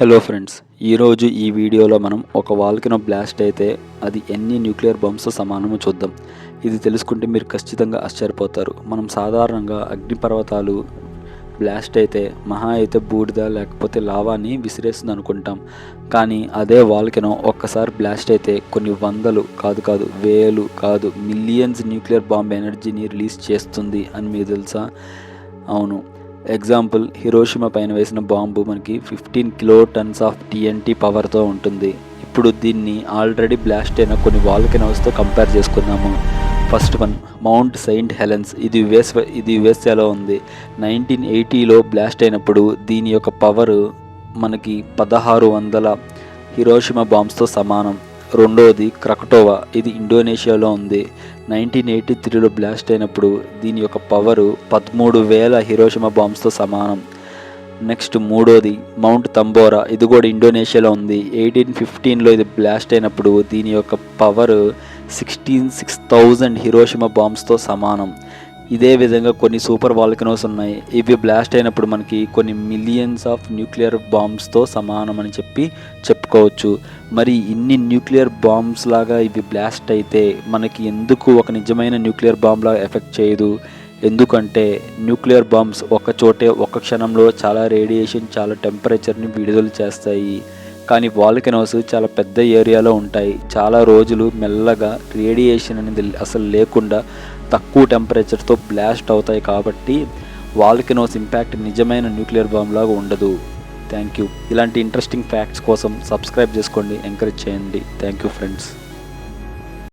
Hello friends, ఈరోజు ఈ వీడియోలో మనం ఒక వాల్కనో బ్లాస్ట్ అయితే అది ఎన్ని న్యూక్లియర్ బాంబ్స్తో సమానమో చూద్దాం. ఇది తెలుసుకుంటే మీరు ఖచ్చితంగా ఆశ్చర్యపోతారు. మనం సాధారణంగా అగ్నిపర్వతాలు బ్లాస్ట్ అయితే మహా అయితే బూడిద లేకపోతే లావాని విసిరేస్తుంది అనుకుంటాం. కానీ అదే వాల్కనో ఒక్కసారి బ్లాస్ట్ అయితే కొన్ని వందలు కాదు వేలు కాదు మిలియన్స్ న్యూక్లియర్ బాంబ్ ఎనర్జీని రిలీజ్ చేస్తుంది అని మీకు తెలుసా? అవును. ఎగ్జాంపుల్, హిరోషిమా పైన వేసిన బాంబు మనకి 15 కిలో టన్స్ ఆఫ్ టీఎన్టీ పవర్తో ఉంటుంది. ఇప్పుడు దీన్ని ఆల్రెడీ బ్లాస్ట్ అయిన కొన్ని వాల్కనోస్తో కంపేర్ చేసుకుందాము. First one, mount Saint Helens. ఇది యుఎస్ఏలో ఉంది. 1980లో బ్లాస్ట్ అయినప్పుడు దీని యొక్క పవర్ మనకి 1600 హిరోషిమా బాంబ్స్తో సమానం. రెండోది క్రకటోవా. ఇది ఇండోనేషియాలో ఉంది. 1983లో బ్లాస్ట్ అయినప్పుడు దీని యొక్క పవరు 13,000 హిరోషిమా బాంబ్స్తో సమానం. నెక్స్ట్ మూడోది మౌంట్ తంబోరా. ఇది కూడా ఇండోనేషియాలో ఉంది. 1815లో ఇది బ్లాస్ట్ అయినప్పుడు దీని యొక్క పవర్ 6,000 హిరోషిమా బాంబ్స్తో సమానం. ఇదే విధంగా కొన్ని సూపర్ వాల్కనోస్ ఉన్నాయి. ఇవి బ్లాస్ట్ అయినప్పుడు మనకి కొన్ని మిలియన్స్ ఆఫ్ న్యూక్లియర్ బాంబ్స్తో సమానం అని చెప్పుకోవచ్చు. మరి ఇన్ని న్యూక్లియర్ బాంబ్స్ లాగా ఇవి బ్లాస్ట్ అయితే మనకి ఎందుకు ఒక నిజమైన న్యూక్లియర్ బాంబ్ లాగా ఎఫెక్ట్ చేయదు? ఎందుకంటే న్యూక్లియర్ బాంబ్స్ ఒక చోటే ఒక క్షణంలో చాలా రేడియేషన్, చాలా టెంపరేచర్ని విడుదల చేస్తాయి. కానీ వాల్కనోస్ చాలా పెద్ద ఏరియాలో ఉంటాయి. చాలా రోజులు మెల్లగా రేడియేషన్ అనేది అసలు లేకుండా తక్కువ టెంపరేచర్తో బ్లాస్ట్ అవుతాయి. కాబట్టి వాల్కనోస్ ఇంపాక్ట్ నిజమైన న్యూక్లియర్ బాంబ్ లాగా ఉండదు. Thank you. ఇలాంటి ఇంట్రెస్టింగ్ ఫ్యాక్ట్స్ కోసం సబ్స్క్రైబ్ చేసుకోండి, ఎంకరేజ్ చేయండి. Thank you friends.